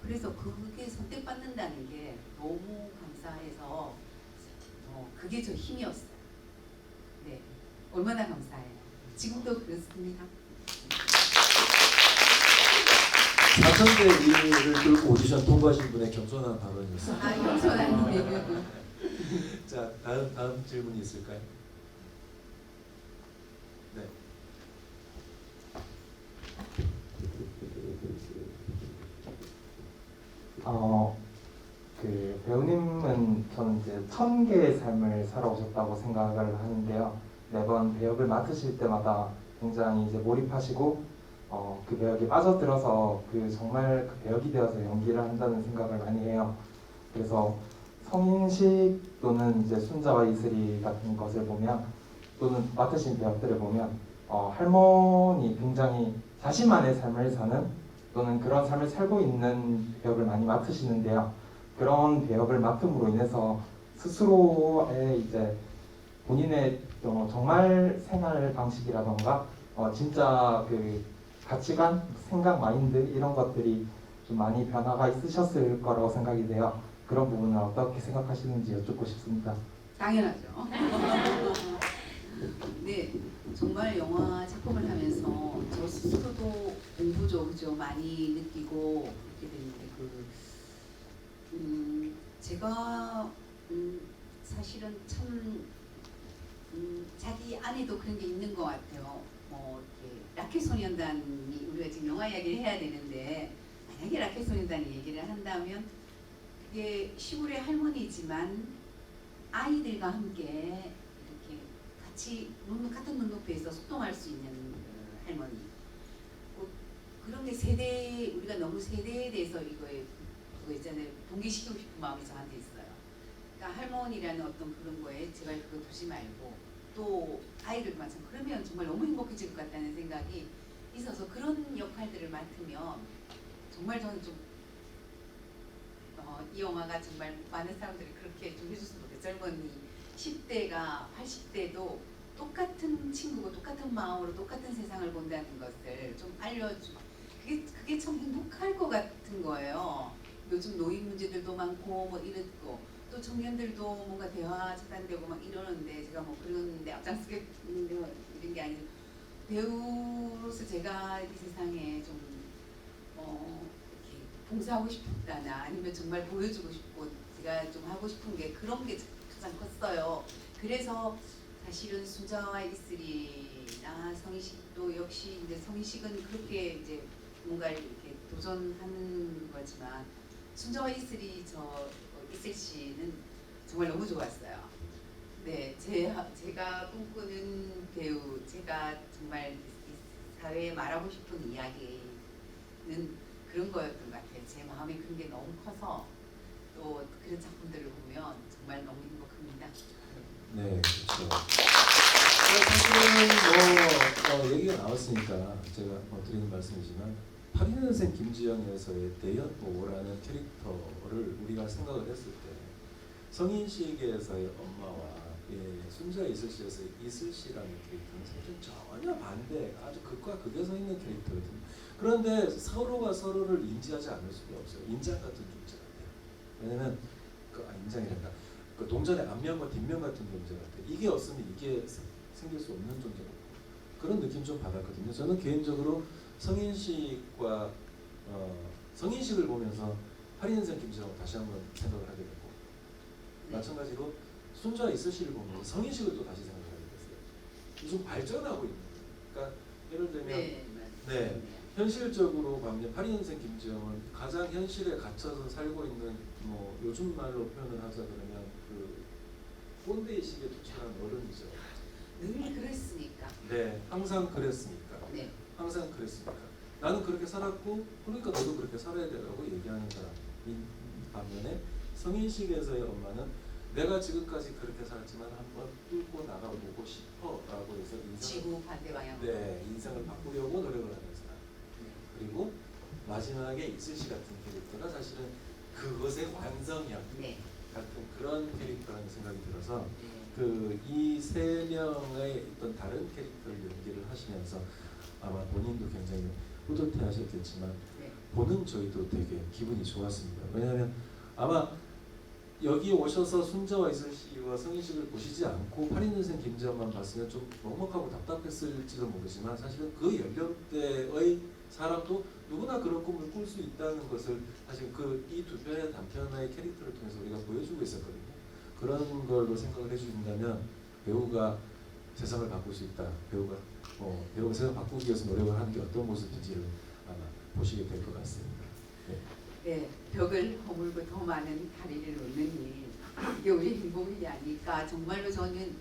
그래서 그게 선택받는다는 게 너무 감사해서 그게 저 힘이었어요. 네, 얼마나 감사해요. 지금도 그렇습니다. 4,000대 1을 뚫고 오디션 통과하신 분의 겸손한 발언이었습니다. 아, 겸손한 자, 다음 질문이 있을까요? 네. 그 배우님은 저는 이제 1000개의 삶을 살아오셨다고 생각을 하는데요. 매번 배역을 맡으실 때마다 굉장히 이제 몰입하시고 그 배역에 빠져들어서 그 정말 그 배역이 되어서 연기를 한다는 생각을 많이 해요. 그래서 성인식 또는 이제 순자와 이슬이 같은 것을 보면 또는 맡으신 배역들을 보면 할머니 굉장히 자신만의 삶을 사는 또는 그런 삶을 살고 있는 배역을 많이 맡으시는데요. 그런 배역을 맡음으로 인해서 스스로의 이제 본인의 정말 생활 방식이라던가 진짜 그 가치관, 생각, 마인드 이런 것들이 좀 많이 변화가 있으셨을 거라고 생각이 돼요. 그런 부분은 어떻게 생각하시는지 여쭙고 싶습니다. 당연하죠. 네, 정말 영화 작품을 하면서 저 스스로도 공부죠, 많이 느끼고 그렇게 되는데 제가 사실은 참 자기 안에도 그런 게 있는 것 같아요. 이렇게 라켓소년단이 우리가 지금 영화 이야기를 해야 되는데 만약에 라켓소년단이 얘기를 한다면 그게 시골의 할머니지만 아이들과 함께 이렇게 같이 같은 눈높이에서 소통할 수 있는 할머니. 그런 게 세대 우리가 너무 세대에 대해서 그거 있잖아요. 동기시키고 싶은 마음이 저한테 있어요. 그러니까 할머니라는 어떤 그런 거에 제발 그거 두지 말고 또 아이들도 마찬가지. 그러면 정말 너무 행복해질 것 같다는 생각이 있어서 그런 역할들을 맡으면 정말 저는 좀 이 영화가 정말 많은 사람들이 그렇게 좀 해줬으면 좋겠어요. 젊은이 10대가 80대도 똑같은 친구고 똑같은 마음으로 똑같은 세상을 본다는 것을 좀 알려주고 그게 참 행복할 것 같은 거예요. 요즘 노인 문제들도 많고 뭐 이랬고 또 청년들도 뭔가 대화 차단되고 막 이러는데 제가 뭐 그러는데 앞장서게 이런 게 아니고 배우로서 제가 이 세상에 좀 이렇게 봉사하고 싶다나 아니면 정말 보여주고 싶고 제가 좀 하고 싶은 게 그런 게 가장 컸어요. 그래서 사실은 순자와 이슬이나 성인식도 역시 이제 성인식은 그렇게 이제 뭔가 이렇게 도전하는 거지만 순자와 이슬이 이슬 씨는 정말 너무 좋았어요. 네, 제가 꿈꾸는 배우, 제가 정말 이 사회에 말하고 싶은 이야기는 그런 거였던 것 같아요. 제 마음에 큰 게 너무 커서 또 그런 작품들을 보면 정말 너무 행복합니다. 네, 그렇죠. 사실은 얘기가 나왔으니까 제가 드리는 말씀이지만 82년생 김지영에서의 대현모라는 캐릭터를 우리가 생각을 했을 때 성인식에서의 엄마와 순자 이슬씨에서의 이슬씨라는 캐릭터는 사실 전혀 반대, 아주 극과 극에 서 있는 캐릭터거든요. 그런데 서로가 서로를 인지하지 않을 수가 없어요. 인장 같은 존재 같아요. 왜냐면 인장이란다. 그 동전의 앞면과 뒷면 같은 존재 같아요. 이게 없으면 이게 생길 수 없는 존재고 그런 느낌 좀 받았거든요. 저는 개인적으로 성인식과 성인식을 보면서 82년생 김지영을 다시 한번 생각을 하게 됐고 마찬가지로 순자 이슬씨를 보면서 성인식을 또 다시 생각을 하게 됐어요. 요즘 발전하고 있는 거예요. 그러니까 예를 들면 네, 현실적으로 반면 82년생 김지영은 가장 현실에 갇혀서 살고 있는 뭐 요즘 말로 표현을 하자 그러면 그 꼰대의식에 투철한 어른이죠. 늘 그랬으니까. 네, 항상 그랬으니까. 네. 항상 그랬으니까. 나는 그렇게 살았고 그러니까 너도 그렇게 살아야 되라고 얘기하는 사람인 반면에 성인식에서의 엄마는 내가 지금까지 그렇게 살았지만 한번 뚫고 나가보고 싶어라고 해서 지구 반대 방향. 네, 인생을 바꾸려고 노력을 하는 사람. 그리고 마지막에 이슬씨 같은 캐릭터가 사실은 그것의 완성형 네. 같은 그런 캐릭터라는 생각이 들어서 네. 그 이 세 명의 어떤 다른 캐릭터를 연기를 하시면서 아마 본인도 굉장히 뿌듯해하셨겠지만 네. 보는 저희도 되게 기분이 좋았습니다. 왜냐하면 아마 여기 오셔서 순자와 이슬씨와 성인식을 보시지 않고 82년생 김지연만 봤으면 좀 먹먹하고 답답했을지도 모르지만 사실은 그 연령대의 사람도 누구나 그런 꿈을 꿀 수 있다는 것을 사실 그 이 두 편의 단편의 캐릭터를 통해서 우리가 보여주고 있었거든요. 그런 걸로 생각을 해주신다면 배우가 세상을 바꿀 수 있다. 배우가 세상 바꾸기 위해서 노력을 하는 게 어떤 모습인지를 아마 보시게 될 것 같습니다. 네. 네, 벽을 허물고 더 많은 다리를 놓는 일, 이게 우리 행복이 아닐까. 정말로 저는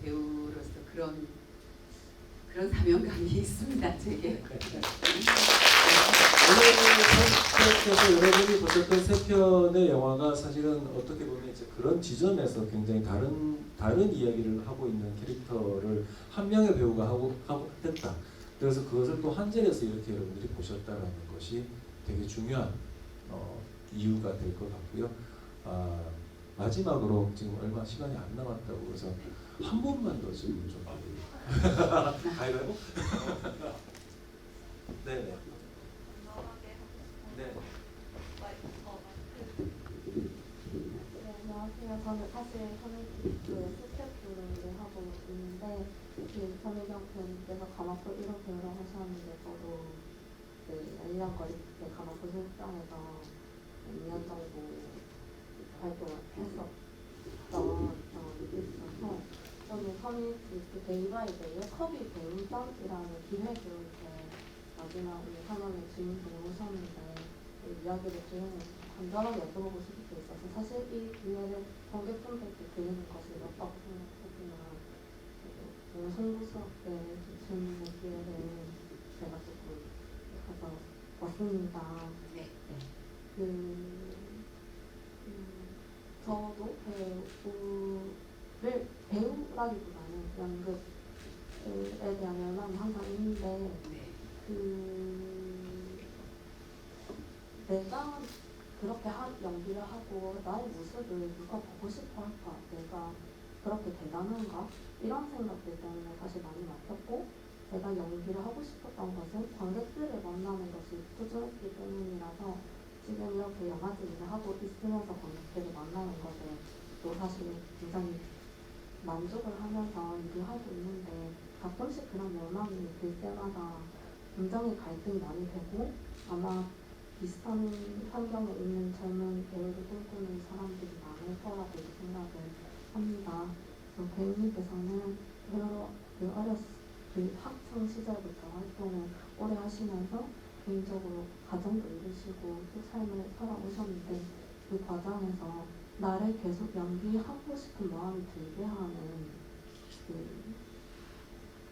배우로서 그런 사명감이 있습니다, 제게. 오늘 여러분이 보셨던 세 편의 영화가 사실은 어떻게 보면 이제 그런 지점에서 굉장히 다른 이야기를 하고 있는 캐릭터를 한 명의 배우가 하고 했다. 그래서 그것을 또 한전에서 이렇게 여러분들이 보셨다라는 것이 되게 중요한 이유가 될 것 같고요. 마지막으로 지금 얼마 시간이 안 남았다고 해서 한 번만 더 질문 좀 가위바위보? 네네. 네. 안녕하세요. 저는 사실 커뮤니티에 스태프를 하고 있는데 그 전혜경 배우님께서 가마포 1호 배우를 하셨는데 저도 그 1년거리 때 가마포 실장에서 2년 정도 활동을 했었던 경험이 있어서 저는 커뮤니티 그 데이바이데이의 커비 배우전이라는 기획을 이렇게 마지막에 하나의 주인공을 오셨는데 그 이야기를 들으면서 간단하게 여쭤보고 싶은 게 있어서 사실 이 기회를 관객분들께 드리는 것이 어렵다고 생각하지만 너무 송구스럽게 질문의 기회를 제가 조금 가져왔습니다. 네. 저도 배우라기보다는 연극에 대한 열망이 항상 있는데 네. 내가 그렇게 연기를 하고 나의 모습을 누가 보고 싶어 할까? 내가 그렇게 대단한가? 이런 생각들 때문에 사실 많이 막혔고 제가 연기를 하고 싶었던 것은 관객들을 만나는 것이 소중했기 때문이라서 지금 이렇게 영화제 일을 하고 있으면서 관객들을 만나는 것에 또 사실 굉장히 만족을 하면서 일을 하고 있는데 가끔씩 그런 열망이 들 때마다 굉장히 갈등이 많이 되고 아마 비슷한 환경에 있는 젊은 배우를 꿈꾸는 사람들이 많을 거라고 생각을 합니다. 배우님께서는 그 학창 시절부터 활동을 오래 하시면서 개인적으로 가정도 이루시고 또 삶을 살아오셨는데 그 과정에서 나를 계속 연기하고 싶은 마음이 들게 하는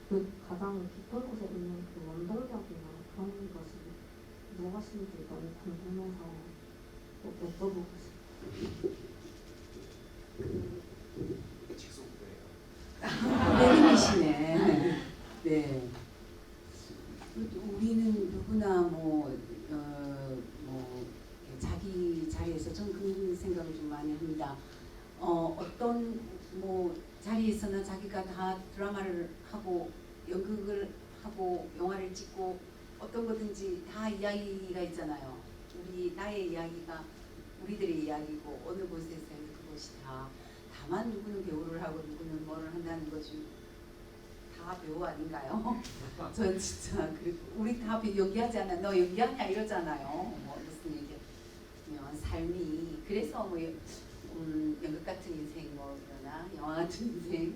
그 가장 깊은 곳에 있는 그 원동력이나 그런 것이 무엇인지 너무 궁금해서 또 여쭤보고 싶어요. 배우이시네. 네. 우리는 누구나 자기 자리에서 저는 그런 생각을 좀 많이 합니다. 어떤 자리에서나 자기가 다 드라마를 하고 연극을 하고 영화를 찍고 어떤 거든지 다 이야기가 있잖아요. 나의 이야기가 우리들의 이야기고 어느 곳에서 그것이 다만 누구는 배우를 하고 누구는 뭐를 한다는 거지 다 배우 아닌가요? 전 진짜 우리 다 연기하지 않아? 너 연기하냐 이러잖아요. 무슨 얘기면 삶이 그래서 연극 같은 인생 그러나 영화 같은 인생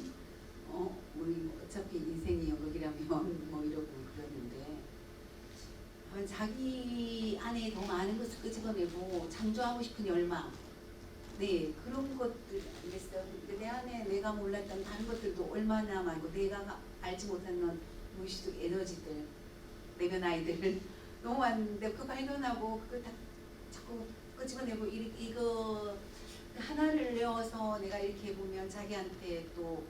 우리 어차피 인생이 연극이라면 이러고 그러는데 자기 안에 더 많은 것을 끄집어내고 창조하고 싶은 열망 네, 그런 것들 있어요. 내 안에 내가 몰랐던 다른 것들도 얼마나 많고 내가 알지 못하는 무의식 에너지들, 내면 아이들 너무 많은데 그거 발견하고 그거 다 자꾸 끄집어내고 이거 하나를 외워서 내가 이렇게 보면 자기한테 또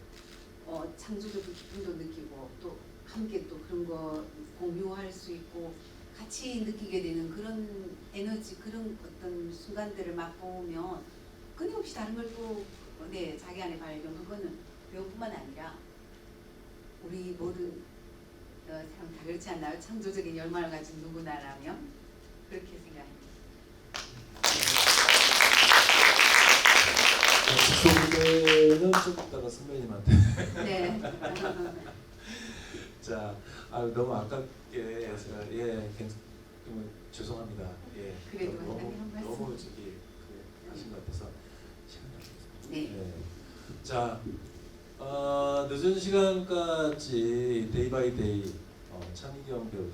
창조적 기쁨도 느끼고 또 함께 또 그런 거 공유할 수 있고 같이 느끼게 되는 그런 에너지 그런 어떤 순간들을 맛보면 끊임없이 다른 걸 또 자기 안에 발견 그거는 배우뿐만 아니라 우리 모든 사람 다 그렇지 않나요? 창조적인 열망을 가진 누구나라면 그렇게 생각합니다. 직속 무대는 좀 이따가 선배님한테. 네. 자, 너무 아깝게 해서 죄송합니다. 예, 그래도 너무 한 말씀. 너무 하신 것 같아서 시간 좀 네. 자, 늦은 시간까지 데이 바이 데이 차미경 배우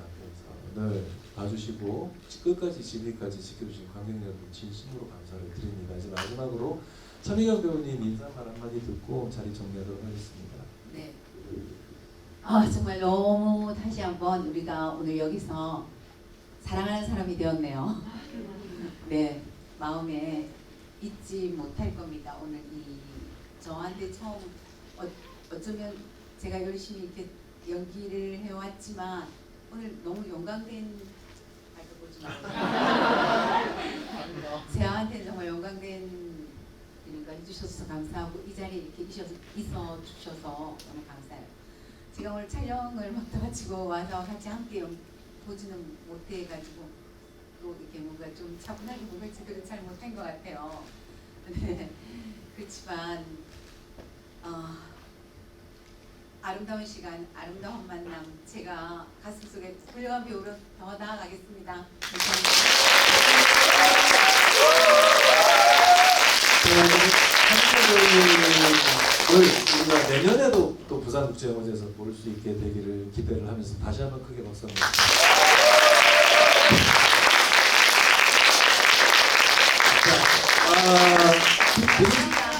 답변을 봐주시고 끝까지 지금까지 지켜주신 관객 여러분 진심으로 감사를 드립니다. 이제 마지막으로 차미경 배우님 인사말 한마디 듣고 자리 정리하도록 하겠습니다. 네. 정말 너무 다시 한번 우리가 오늘 여기서 사랑하는 사람이 되었네요. 네, 마음에 잊지 못할 겁니다. 오늘 저한테 처음 어쩌면 제가 열심히 이렇게 연기를 해왔지만 오늘 너무 영광된 저한테 정말 영광된 일과 해주셔서 감사하고 이 자리에 이렇게 있어 주셔서 너무 감사해요. 제가 오늘 촬영을 마치고 와서 같이 함께 보지는 못해가지고 또 이렇게 뭔가 좀 차분하게 뭔가 제대로 잘 못한 것 같아요. 네. 그렇지만 아름다운 시간, 아름다운 만남 제가 가슴속에 훌륭한 배우로 더 나아가겠습니다. 우리가 내년에도 또 부산국제영화제에서 볼 수 있게 되기를 기대를 하면서 다시 한번 크게 박수 한번. 자,